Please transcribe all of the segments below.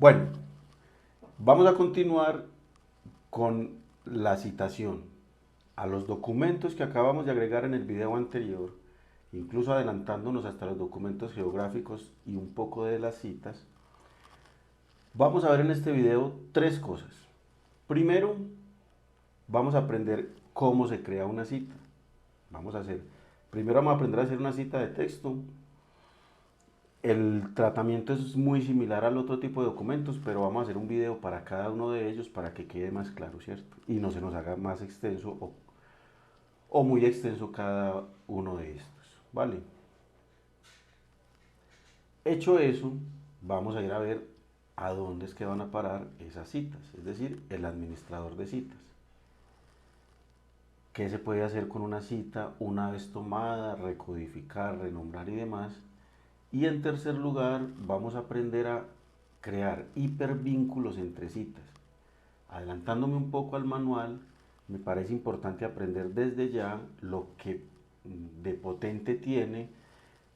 Bueno, vamos a continuar con la citación a los documentos que acabamos de agregar en el video anterior, incluso adelantándonos hasta los documentos geográficos y un poco de las citas. Vamos a ver en este video tres cosas. Primero, vamos a aprender cómo se crea una cita. Primero vamos a aprender a hacer una cita de texto. El tratamiento es muy similar al otro tipo de documentos, pero vamos a hacer un video para cada uno de ellos para que quede más claro, ¿cierto? Y no se nos haga más extenso o muy extenso cada uno de estos, ¿vale? Hecho eso, vamos a ir a ver a dónde es que van a parar esas citas, es decir, el administrador de citas. ¿Qué se puede hacer con una cita una vez tomada, recodificar, renombrar y demás? Y en tercer lugar, vamos a aprender a crear hipervínculos entre citas. Adelantándome un poco al manual, me parece importante aprender desde ya lo que de potente tiene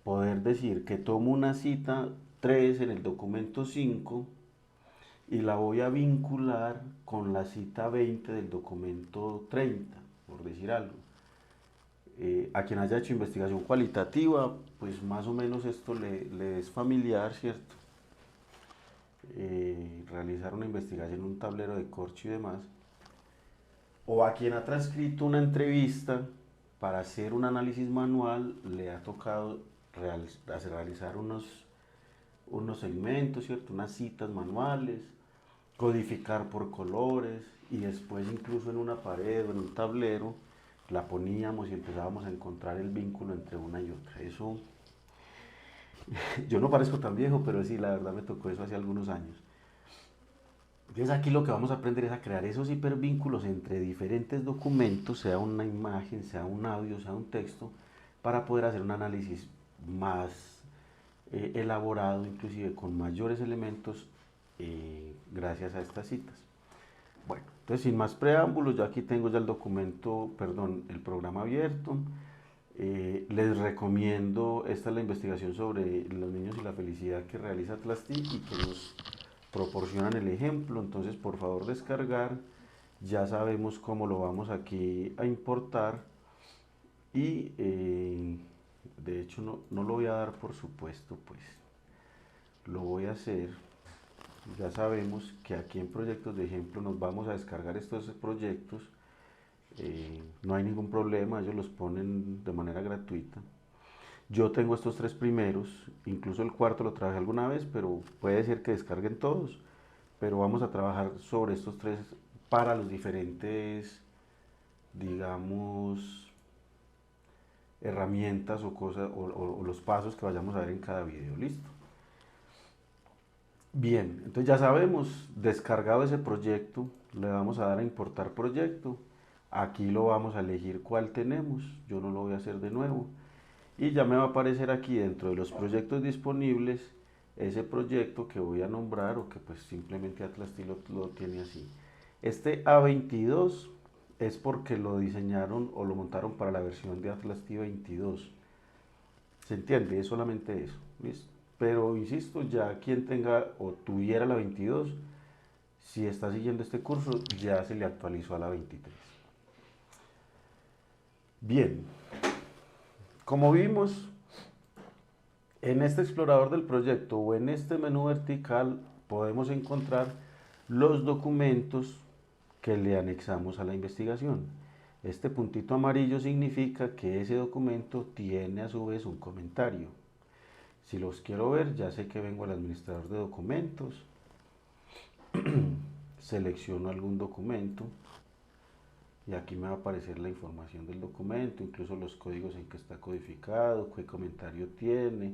poder decir que tomo una cita 3 en el documento 5 y la voy a vincular con la cita 20 del documento 30, por decir algo. A quien haya hecho investigación cualitativa, pues más o menos esto le es familiar, ¿cierto? Realizar una investigación en un tablero de corcho y demás. O a quien ha transcrito una entrevista para hacer un análisis manual, le ha tocado realizar unos segmentos, ¿cierto? Unas citas manuales, codificar por colores y después incluso en una pared o en un tablero la poníamos y empezábamos a encontrar el vínculo entre una y otra. Eso, yo no parezco tan viejo, pero sí, la verdad me tocó eso hace algunos años. Entonces aquí lo que vamos a aprender es a crear esos hipervínculos entre diferentes documentos, sea una imagen, sea un audio, sea un texto, para poder hacer un análisis más elaborado, inclusive con mayores elementos, gracias a estas citas. Bueno, entonces sin más preámbulos, yo aquí tengo ya el documento, perdón, el programa abierto. Les recomiendo, esta es la investigación sobre los niños y la felicidad que realiza Atlas TIC y que nos proporcionan el ejemplo, entonces por favor descargar, ya sabemos cómo lo vamos aquí a importar y de hecho no lo voy a dar por supuesto, pues lo voy a hacer. Ya sabemos que aquí en proyectos de ejemplo nos vamos a descargar estos proyectos, no hay ningún problema, ellos los ponen de manera gratuita. Yo tengo estos tres primeros, incluso el cuarto lo trabajé alguna vez, pero puede ser que descarguen todos. Pero vamos a trabajar sobre estos tres para los diferentes, digamos, herramientas o cosas o los pasos que vayamos a ver en cada video. Listo. Bien, entonces ya sabemos, descargado ese proyecto, le vamos a dar a importar proyecto. Aquí lo vamos a elegir cuál tenemos, yo no lo voy a hacer de nuevo. Y ya me va a aparecer aquí dentro de los proyectos disponibles ese proyecto que voy a nombrar o que pues simplemente Atlas TI lo tiene así. Este A22 es porque lo diseñaron o lo montaron para la versión de Atlas TI 22. ¿Se entiende? Es solamente eso. ¿Listo? Pero insisto, ya quien tenga o tuviera la 22, si está siguiendo este curso, ya se le actualizó a la 23. Bien, como vimos, en este explorador del proyecto o en este menú vertical podemos encontrar los documentos que le anexamos a la investigación. Este puntito amarillo significa que ese documento tiene a su vez un comentario. Si los quiero ver, ya sé que vengo al administrador de documentos, selecciono algún documento y aquí me va a aparecer la información del documento, incluso los códigos en que está codificado, qué comentario tiene,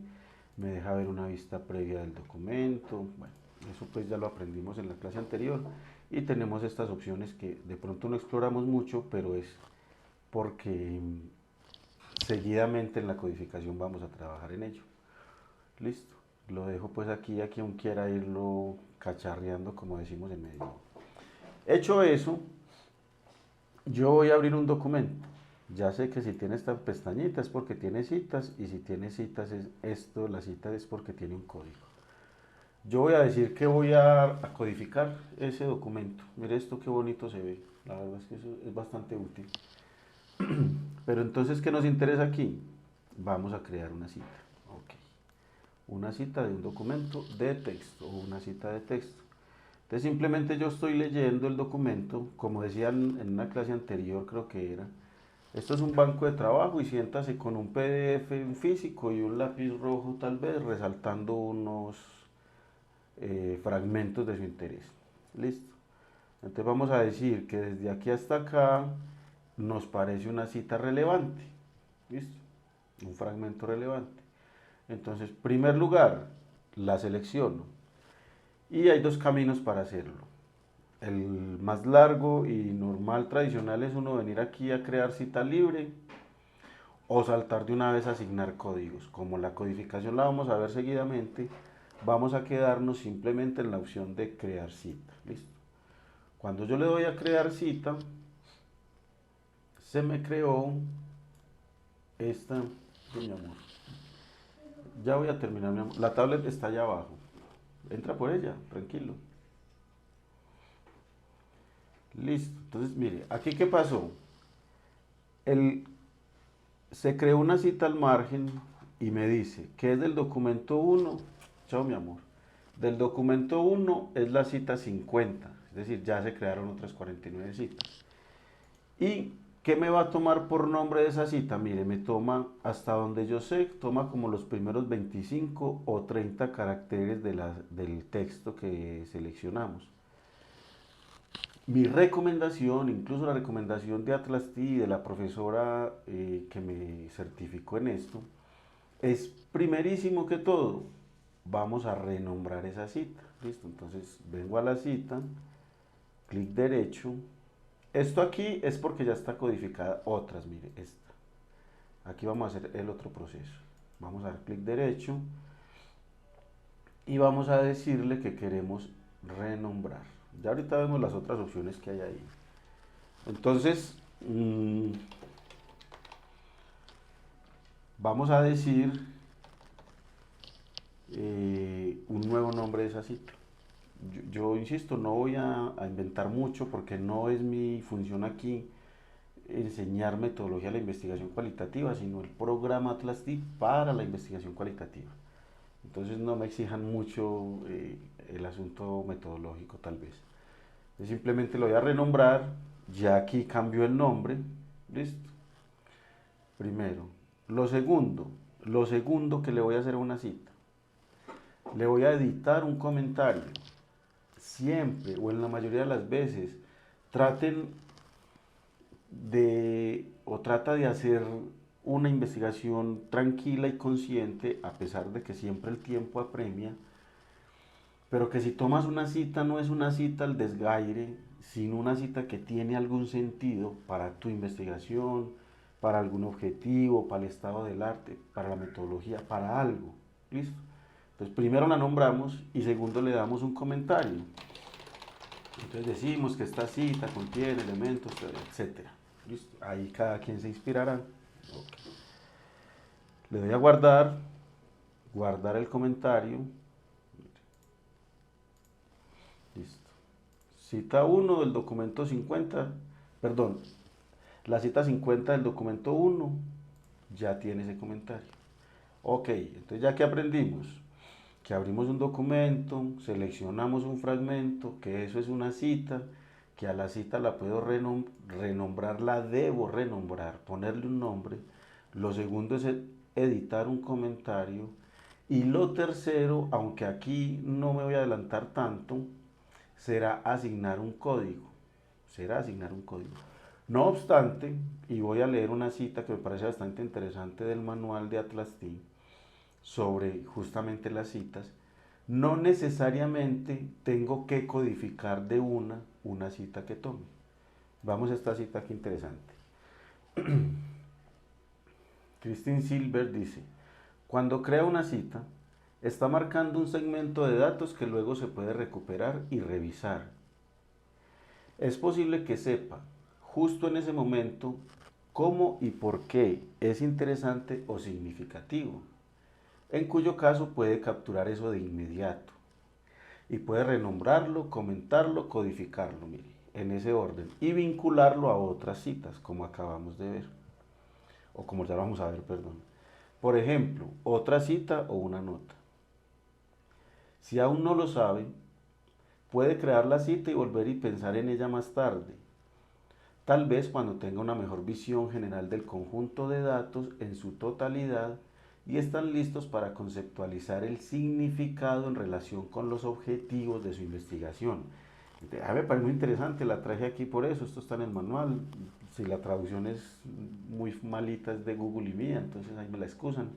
me deja ver una vista previa del documento. Bueno, eso pues ya lo aprendimos en la clase anterior y tenemos estas opciones que de pronto no exploramos mucho, pero es porque seguidamente en la codificación vamos a trabajar en ello. Listo, lo dejo pues aquí a quien quiera irlo cacharreando, como decimos en Medellín. Hecho eso, yo voy a abrir un documento. Ya sé que si tiene esta pestañita es porque tiene citas y si tiene citas es esto, la cita es porque tiene un código. Yo voy a decir que voy a codificar ese documento. Mire esto qué bonito se ve. La verdad es que eso es bastante útil. Pero entonces, ¿qué nos interesa aquí? Vamos a crear una cita. Ok. Una cita de un documento de texto o una cita de texto. Entonces simplemente yo estoy leyendo el documento, como decían en una clase anterior creo que era, esto es un banco de trabajo y siéntase con un PDF en físico y un lápiz rojo tal vez resaltando unos fragmentos de su interés. Listo. Entonces vamos a decir que desde aquí hasta acá nos parece una cita relevante. ¿Listo? Un fragmento relevante. Entonces, primer lugar, la selecciono. Y hay dos caminos para hacerlo. El más largo y normal tradicional es uno venir aquí a crear cita libre o saltar de una vez a asignar códigos. Como la codificación la vamos a ver seguidamente, vamos a quedarnos simplemente en la opción de crear cita. ¿Listo? Cuando yo le doy a crear cita, se me creó esta, mi amor. Ya voy a terminar, mi amor. La tablet está allá abajo. Entra por ella, tranquilo. Listo. Entonces, mire, aquí qué pasó. El, Se creó una cita al margen y me dice que es del documento uno. Chao, mi amor. Del documento uno es la cita 50. Es decir, ya se crearon otras 49 citas. ¿Y qué me va a tomar por nombre de esa cita? Mire, me toma, hasta donde yo sé, toma como los primeros 25 o 30 caracteres del texto que seleccionamos. Mi recomendación, incluso la recomendación de Atlas T y de la profesora que me certificó en esto, es primerísimo que todo, vamos a renombrar esa cita. Listo, entonces vengo a la cita, clic derecho. Esto aquí es porque ya está codificada otras, mire, esta. Aquí vamos a hacer el otro proceso. Vamos a dar clic derecho y vamos a decirle que queremos renombrar. Ya ahorita vemos las otras opciones que hay ahí. Entonces, vamos a decir un nuevo nombre de esa cita. Yo insisto, no voy a inventar mucho porque no es mi función aquí enseñar metodología de la investigación cualitativa, sino el programa Atlas T para la investigación cualitativa. Entonces no me exijan mucho el asunto metodológico tal vez. Yo simplemente lo voy a renombrar, ya aquí cambió el nombre, listo. Primero. Lo segundo que le voy a hacer a una cita, le voy a editar un comentario. Siempre o en la mayoría de las veces traten trata de hacer una investigación tranquila y consciente, a pesar de que siempre el tiempo apremia, pero que si tomas una cita no es una cita al desgaire, sino una cita que tiene algún sentido para tu investigación, para algún objetivo, para el estado del arte, para la metodología, para algo. ¿Listo? Entonces primero la nombramos y segundo le damos un comentario. Entonces decimos que esta cita contiene elementos, etcétera. ¿Listo? Ahí cada quien se inspirará. Okay. Le doy a guardar, guardar el comentario. Listo. Cita 1 del documento 50, perdón, la cita 50 del documento 1 ya tiene ese comentario. Ok, entonces ya que aprendimos que abrimos un documento, seleccionamos un fragmento, que eso es una cita, que a la cita la puedo renombrar, la debo renombrar, ponerle un nombre. Lo segundo es editar un comentario. Y lo tercero, aunque aquí no me voy a adelantar tanto, será asignar un código. Será asignar un código. No obstante, y voy a leer una cita que me parece bastante interesante del manual de Atlas T sobre justamente las citas, no necesariamente tengo que codificar de una cita que tome. Vamos a esta cita aquí interesante. Christine Silver dice, cuando crea una cita, está marcando un segmento de datos que luego se puede recuperar y revisar. Es posible que sepa, justo en ese momento, cómo y por qué es interesante o significativo, en cuyo caso puede capturar eso de inmediato. y puede renombrarlo, comentarlo, codificarlo, mire, en ese orden, y vincularlo a otras citas, como acabamos de ver, o como ya vamos a ver, perdón. Por ejemplo, otra cita o una nota. Si aún no lo sabe, puede crear la cita y volver y pensar en ella más tarde. Tal vez cuando tenga una mejor visión general del conjunto de datos en su totalidad y están listos para conceptualizar el significado en relación con los objetivos de su investigación. A mí me parece muy interesante, la traje aquí por eso, esto está en el manual. Si la traducción es muy malita es de Google y mía, entonces ahí me la excusan.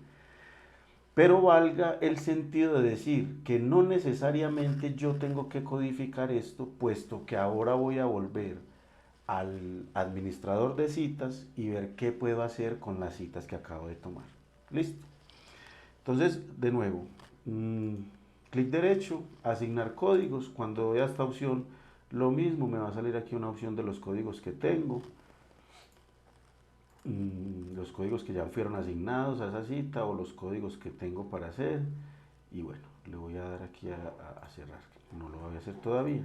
Pero valga el sentido de decir que no necesariamente yo tengo que codificar esto, puesto que ahora voy a volver al administrador de citas y ver qué puedo hacer con las citas que acabo de tomar. Listo. Entonces, de nuevo, clic derecho, asignar códigos. Cuando vea esta opción, lo mismo, me va a salir aquí una opción de los códigos que tengo. Los códigos que ya fueron asignados a esa cita o los códigos que tengo para hacer. Y bueno, le voy a dar aquí a cerrar, no lo voy a hacer todavía.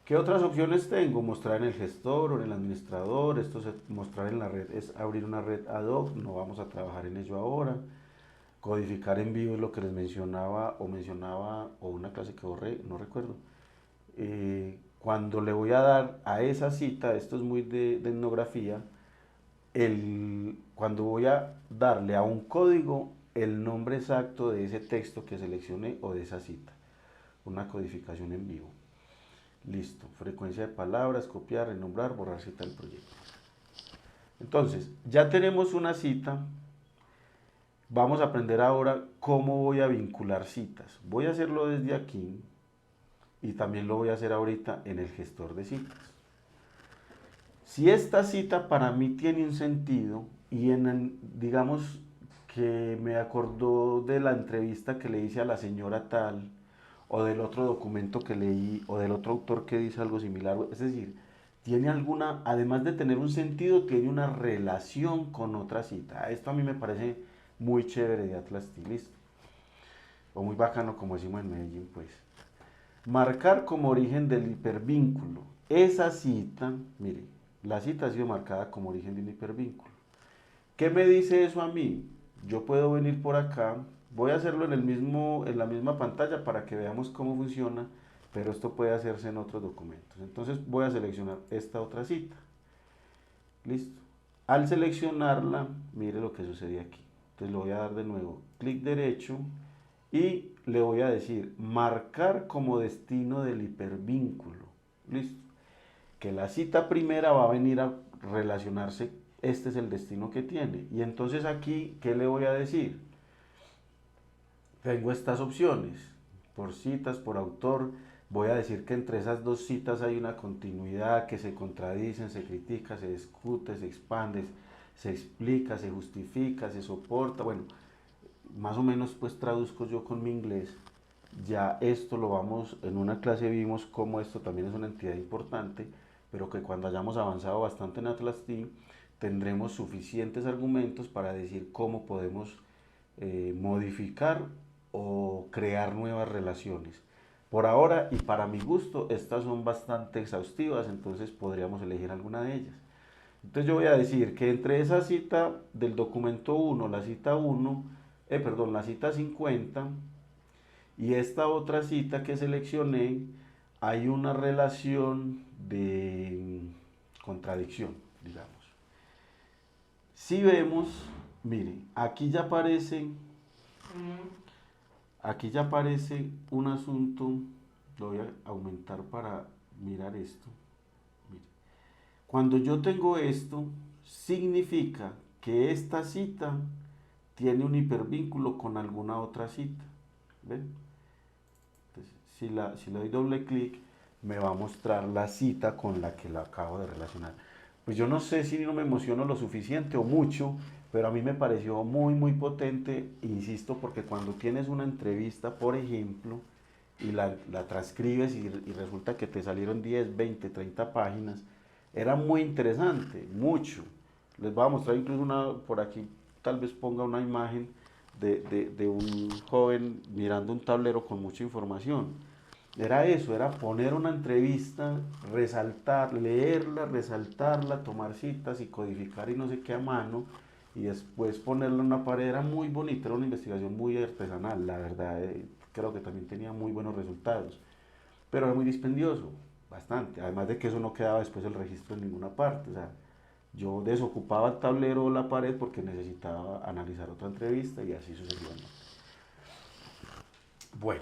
¿Qué otras opciones tengo? Mostrar en el gestor o en el administrador. Esto es mostrar en la red, es abrir una red ad hoc, no vamos a trabajar en ello ahora. Codificar en vivo es lo que les mencionaba, o una clase que borré, no recuerdo. Cuando le voy a dar a esa cita, esto es muy de etnografía, cuando voy a darle a un código el nombre exacto de ese texto que seleccioné o de esa cita. Una codificación en vivo. Listo. Frecuencia de palabras, copiar, renombrar, borrar cita del proyecto. Entonces, ya tenemos una cita. Vamos a aprender ahora cómo voy a vincular citas. Voy a hacerlo desde aquí y también lo voy a hacer ahorita en el gestor de citas. Si esta cita para mí tiene un sentido y digamos que me acordó de la entrevista que le hice a la señora tal, o del otro documento que leí, o del otro autor que dice algo similar, es decir, tiene alguna, además de tener un sentido, tiene una relación con otra cita. Esto a mí me parece muy chévere de Atlas Stylist, o muy bacano como decimos en Medellín, pues. Marcar como origen del hipervínculo. Esa cita, mire, la cita ha sido marcada como origen de un hipervínculo. ¿Qué me dice eso a mí? Yo puedo venir por acá, voy a hacerlo en la misma pantalla para que veamos cómo funciona, pero esto puede hacerse en otros documentos. Entonces voy a seleccionar esta otra cita. Listo. Al seleccionarla, mire lo que sucede aquí. Entonces lo voy a dar de nuevo, clic derecho y le voy a decir marcar como destino del hipervínculo. Listo. Que la cita primera va a venir a relacionarse, este es el destino que tiene. Y entonces aquí, ¿qué le voy a decir? Tengo estas opciones, por citas, por autor. Voy a decir que entre esas dos citas hay una continuidad, que se contradicen, se critica, se discute, se expande, se explica, se justifica, se soporta. Bueno, más o menos pues traduzco yo con mi inglés. Ya esto lo vamos, en una clase vimos cómo esto también es una entidad importante, pero que cuando hayamos avanzado bastante en Atlas Team, tendremos suficientes argumentos para decir cómo podemos modificar o crear nuevas relaciones. Por ahora, y para mi gusto, estas son bastante exhaustivas, entonces podríamos elegir alguna de ellas. Entonces yo voy a decir que entre esa cita del documento 1, la cita 1, perdón, la cita 50 y esta otra cita que seleccioné, hay una relación de contradicción, digamos. Si vemos, mire, aquí ya aparece un asunto, lo voy a aumentar para mirar esto. Mire, cuando yo tengo esto, significa que esta cita tiene un hipervínculo con alguna otra cita. ¿Ven? Entonces, si le doy doble clic, me va a mostrar la cita con la que la acabo de relacionar. Pues yo no sé si no me emociono lo suficiente o mucho, pero a mí me pareció muy, muy potente, insisto, porque cuando tienes una entrevista, por ejemplo, y la transcribes y resulta que te salieron 10, 20, 30 páginas, era muy interesante, mucho. Les voy a mostrar incluso una, por aquí tal vez ponga una imagen de un joven mirando un tablero con mucha información. era eso, era poner una entrevista, resaltar, leerla, resaltarla, tomar citas y codificar y no sé qué a mano, y después ponerla en una pared. Era muy bonita, era una investigación muy artesanal, la verdad, creo que también tenía muy buenos resultados, pero era muy dispendioso, bastante, además de que eso no quedaba después el registro en ninguna parte, o sea, yo desocupaba el tablero o la pared porque necesitaba analizar otra entrevista y así sucesivamente. Bueno,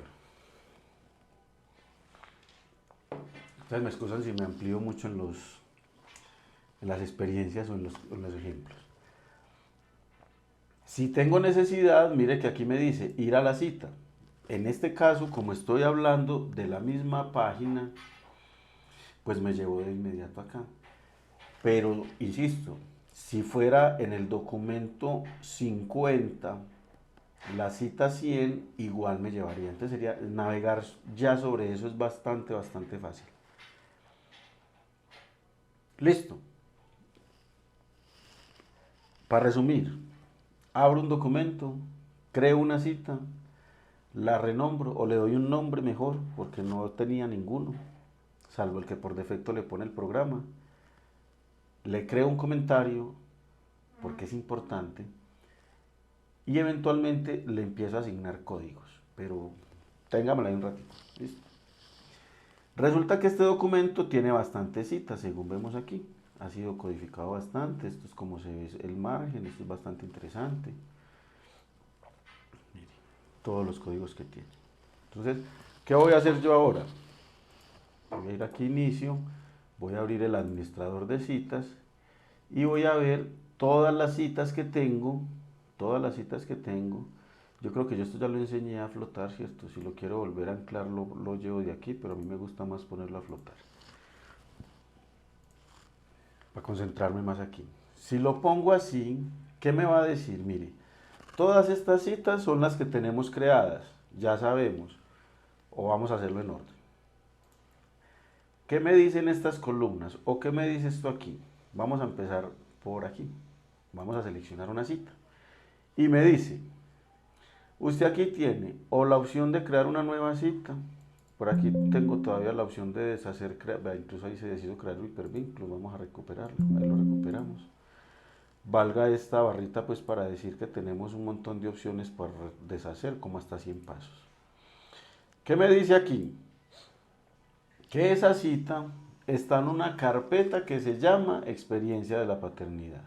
entonces me excusan si me amplío mucho en las experiencias o en los ejemplos. Si tengo necesidad, mire que aquí me dice ir a la cita. En este caso, como estoy hablando de la misma página, pues me llevo de inmediato acá. Pero, insisto, si fuera en el documento 50, la cita 100, igual me llevaría. Entonces sería navegar ya sobre eso es bastante, bastante fácil. Listo. Para resumir, abro un documento, creo una cita, la renombro o le doy un nombre mejor porque no tenía ninguno, salvo el que por defecto le pone el programa. Le creo un comentario porque es importante y eventualmente le empiezo a asignar códigos, pero téngamela ahí un ratito. ¿Listo? Resulta que este documento tiene bastantes citas, según vemos aquí. Ha sido codificado bastante, esto es como se ve el margen, esto es bastante interesante. Mire, todos los códigos que tiene. Entonces, ¿qué voy a hacer yo ahora? Voy a ir aquí a inicio, voy a abrir el administrador de citas y voy a ver todas las citas que tengo, todas las citas que tengo. Yo creo que yo esto ya lo enseñé a flotar, ¿cierto? Si lo quiero volver a anclar, lo llevo de aquí, pero a mí me gusta más ponerlo a flotar, para concentrarme más aquí. Si lo pongo así, ¿qué me va a decir? Mire, todas estas citas son las que tenemos creadas, ya sabemos, o vamos a hacerlo en orden. ¿Qué me dicen estas columnas? ¿O qué me dice esto aquí? Vamos a empezar por aquí. Vamos a seleccionar una cita. Y me dice, usted aquí tiene o la opción de crear una nueva cita. Por aquí tengo todavía la opción de deshacer, incluso ahí se decidió crear un hipervínculo. Vamos a recuperarlo, ahí lo recuperamos. Valga esta barrita pues para decir que tenemos un montón de opciones para deshacer, como hasta 100 pasos. ¿Qué me dice aquí? Que esa cita está en una carpeta que se llama experiencia de la paternidad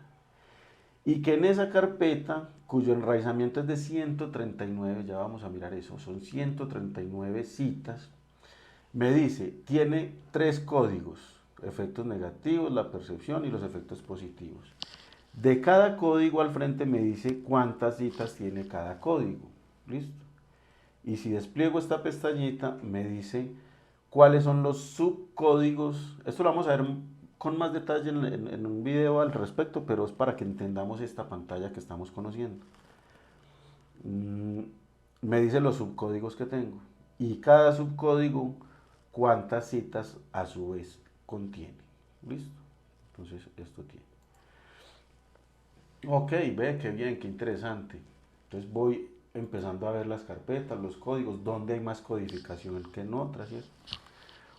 y que en esa carpeta, cuyo enraizamiento es de 139, ya vamos a mirar eso, son 139 citas, me dice, tiene 3 códigos, efectos negativos, la percepción y los efectos positivos. De cada código al frente me dice cuántas citas tiene cada código, ¿listo? Y si despliego esta pestañita, me dice cuáles son los subcódigos. Esto lo vamos a ver con más detalle en un video al respecto, pero es para que entendamos esta pantalla que estamos conociendo. Me dice los subcódigos que tengo y cada subcódigo cuántas citas a su vez contiene. ¿Listo? Entonces esto tiene. Ok, ve, qué bien, qué interesante. Entonces voy empezando a ver las carpetas, los códigos, donde hay más codificación que en otras, ¿cierto?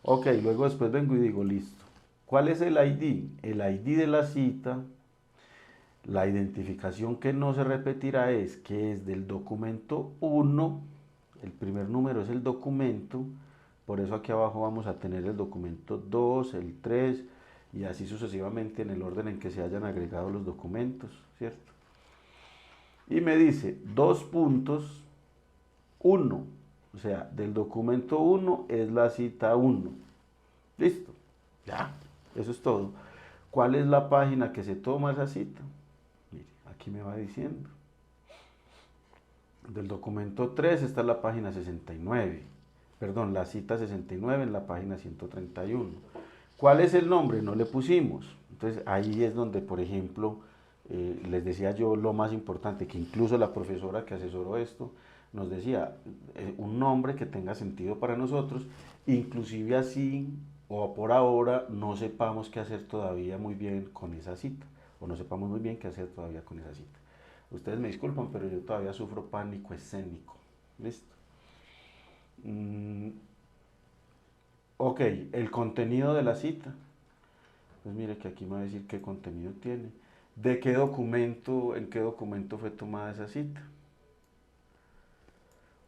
Ok, luego después vengo y digo, listo. ¿Cuál es el ID? El ID de la cita, la identificación que no se repetirá es que es del documento 1, el primer número es el documento, por eso aquí abajo vamos a tener el documento 2, el 3 y así sucesivamente en el orden en que se hayan agregado los documentos, ¿cierto? Y me dice 2 puntos, 1, o sea, del documento 1 es la cita 1. Listo, ya, eso es todo. ¿Cuál es la página que se toma esa cita? Mire, aquí me va diciendo. Del documento 3 está la página 69. Perdón, la cita 69 en la página 131. ¿Cuál es el nombre? No le pusimos. Entonces ahí es donde, por ejemplo, les decía yo lo más importante, que incluso la profesora que asesoró esto nos decía un nombre que tenga sentido para nosotros, inclusive así o por ahora no sepamos qué hacer todavía muy bien con esa cita, o no sepamos muy bien qué hacer todavía con esa cita. Ustedes me disculpan, pero yo todavía sufro pánico escénico. ¿Listo? Ok, el contenido de la cita. Pues mire que aquí me va a decir qué contenido tiene. ¿De qué documento, en qué documento fue tomada esa cita?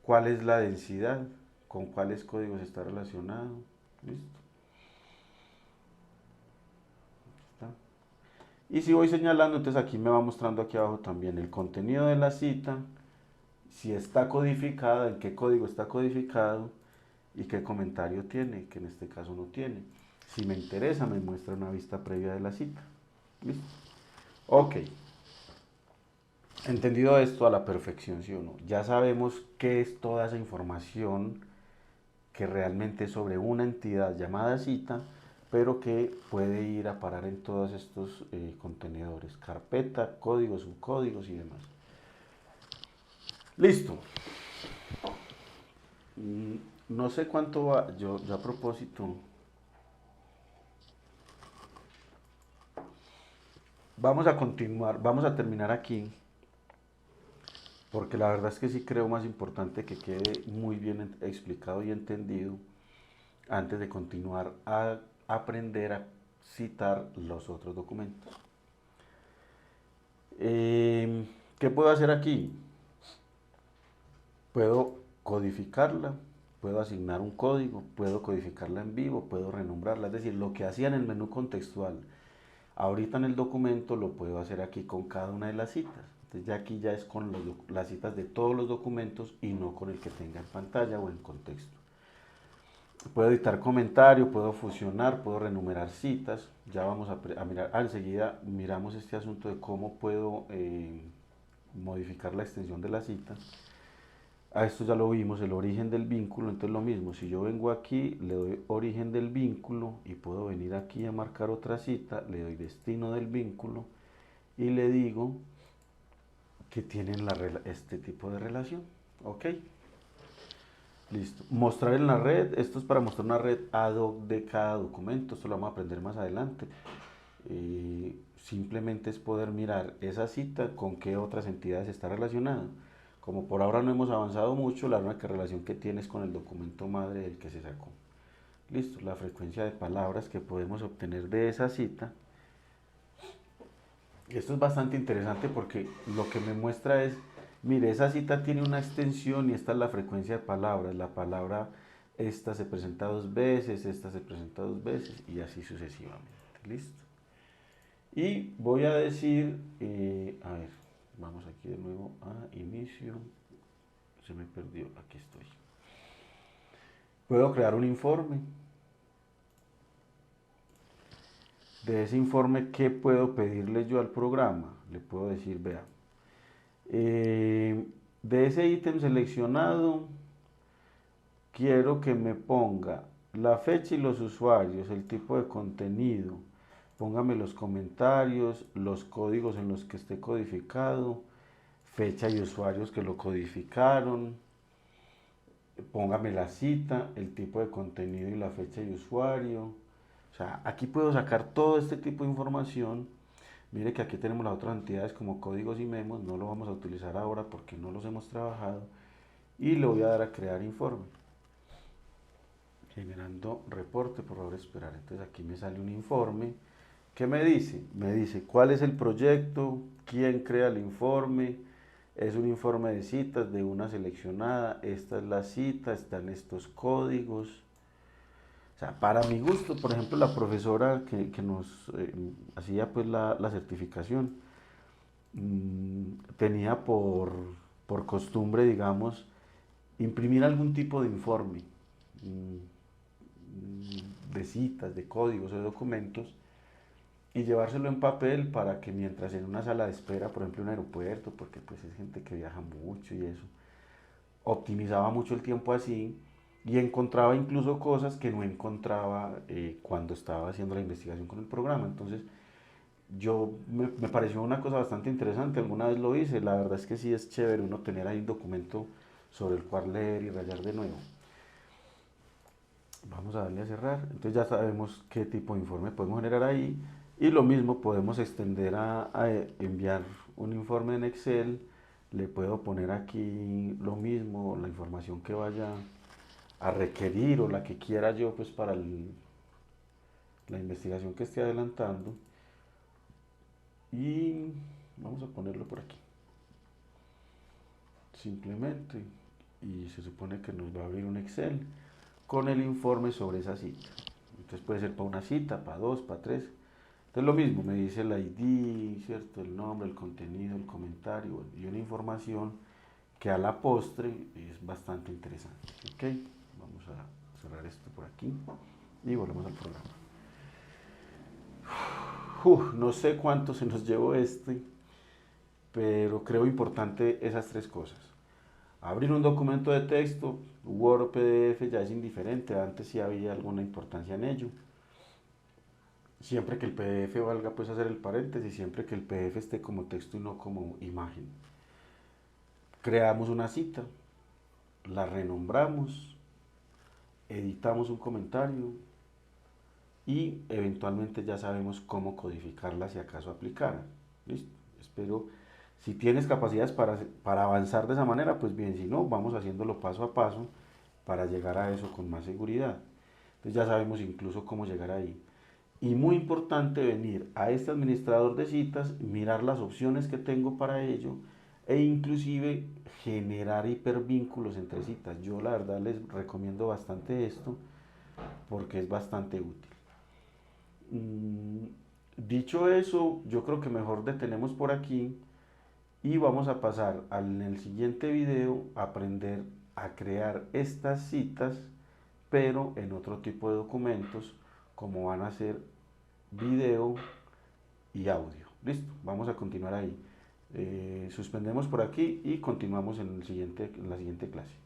¿Cuál es la densidad? ¿Con cuáles códigos está relacionado? ¿Listo? ¿Está? Y si voy señalando, entonces aquí me va mostrando aquí abajo también el contenido de la cita, si está codificada, en qué código está codificado y qué comentario tiene, que en este caso no tiene. Si me interesa, me muestra una vista previa de la cita. ¿Listo? Ok. Entendido esto a la perfección, ¿sí o no? Ya sabemos qué es toda esa información que realmente es sobre una entidad llamada cita, pero que puede ir a parar en todos estos contenedores, carpeta, códigos, subcódigos y demás. Listo. No sé cuánto va, yo a propósito, vamos a continuar, vamos a terminar aquí, porque la verdad es que sí creo más importante que quede muy bien explicado y entendido antes de continuar a aprender a citar los otros documentos. ¿Qué puedo hacer aquí? Puedo codificarla, puedo asignar un código, puedo codificarla en vivo, puedo renombrarla, es decir, lo que hacía en el menú contextual, ahorita en el documento lo puedo hacer aquí con cada una de las citas. Entonces ya aquí ya es con las citas de todos los documentos y no con el que tenga en pantalla o en contexto. Puedo editar comentario, puedo fusionar, puedo renumerar citas. Ya vamos a mirar, enseguida miramos este asunto de cómo puedo modificar la extensión de la cita. A esto ya lo vimos, el origen del vínculo, entonces lo mismo, si yo vengo aquí, le doy origen del vínculo y puedo venir aquí a marcar otra cita, le doy destino del vínculo y le digo que tienen este tipo de relación, ¿ok? Listo. Mostrar en la red, esto es para mostrar una red ad hoc de cada documento, esto lo vamos a aprender más adelante. Simplemente es poder mirar esa cita con qué otras entidades está relacionada. Como por ahora no hemos avanzado mucho, la única relación que tiene es con el documento madre del que se sacó. Listo, la frecuencia de palabras que podemos obtener de esa cita. Esto es bastante interesante porque lo que me muestra es, mire, esa cita tiene una extensión y esta es la frecuencia de palabras. La palabra esta se presenta dos veces, esta se presenta dos veces y así sucesivamente. Listo. Y voy a decir, a ver, vamos aquí de nuevo a inicio. Se me perdió, aquí estoy. Puedo crear un informe. De ese informe, ¿qué puedo pedirle yo al programa? Le puedo decir, vea, de ese ítem seleccionado, quiero que me ponga la fecha y los usuarios, el tipo de contenido, póngame los comentarios, los códigos en los que esté codificado, fecha y usuarios que lo codificaron, póngame la cita, el tipo de contenido y la fecha y usuario. O sea, aquí puedo sacar todo este tipo de información. Mire que aquí tenemos las otras entidades como códigos y memos, no lo vamos a utilizar ahora porque no los hemos trabajado. Y le voy a dar a crear informe. Generando reporte, por favor esperar. Entonces aquí me sale un informe. ¿Qué me dice? Me dice cuál es el proyecto, quién crea el informe, es un informe de citas de una seleccionada, esta es la cita, están estos códigos. O sea, para mi gusto, por ejemplo, la profesora que nos hacía pues la certificación, tenía por costumbre, digamos, imprimir algún tipo de informe, de citas, de códigos o de documentos, y llevárselo en papel para que mientras en una sala de espera, por ejemplo en un aeropuerto, porque pues es gente que viaja mucho y eso, optimizaba mucho el tiempo así y encontraba incluso cosas que no encontraba cuando estaba haciendo la investigación con el programa. Entonces, me pareció una cosa bastante interesante, alguna vez lo hice, la verdad es que sí es chévere uno tener ahí un documento sobre el cual leer y rayar de nuevo. Vamos a darle a cerrar, entonces ya sabemos qué tipo de informe podemos generar ahí y lo mismo podemos extender a enviar un informe en Excel, le puedo poner aquí lo mismo, la información que vaya a requerir o la que quiera yo pues para la investigación que esté adelantando. Y vamos a ponerlo por aquí. Simplemente. Y se supone que nos va a abrir un Excel con el informe sobre esa cita. Entonces puede ser para una cita, para dos, para tres. Entonces lo mismo, me dice el ID, ¿cierto? El nombre, el contenido, el comentario y una información que a la postre es bastante interesante. ¿Ok? Vamos a cerrar esto por aquí y volvemos al programa. No sé cuánto se nos llevó pero creo importante esas tres cosas. Abrir un documento de texto, Word o PDF ya es indiferente, antes sí había alguna importancia en ello. Siempre que el PDF valga, pues hacer el paréntesis, siempre que el PDF esté como texto y no como imagen. Creamos una cita, la renombramos, editamos un comentario y eventualmente ya sabemos cómo codificarla si acaso aplicara. ¿Listo? Espero, si tienes capacidades para avanzar de esa manera, pues bien, si no, vamos haciéndolo paso a paso para llegar a eso con más seguridad. Entonces ya sabemos incluso cómo llegar ahí. Y muy importante venir a este administrador de citas, mirar las opciones que tengo para ello e inclusive generar hipervínculos entre citas. Yo la verdad les recomiendo bastante esto porque es bastante útil. Dicho eso, yo creo que mejor detenemos por aquí y vamos a pasar en el siguiente video a aprender a crear estas citas, pero en otro tipo de documentos, como van a ser video y audio. Listo, vamos a continuar ahí. Suspendemos por aquí y continuamos en la siguiente clase.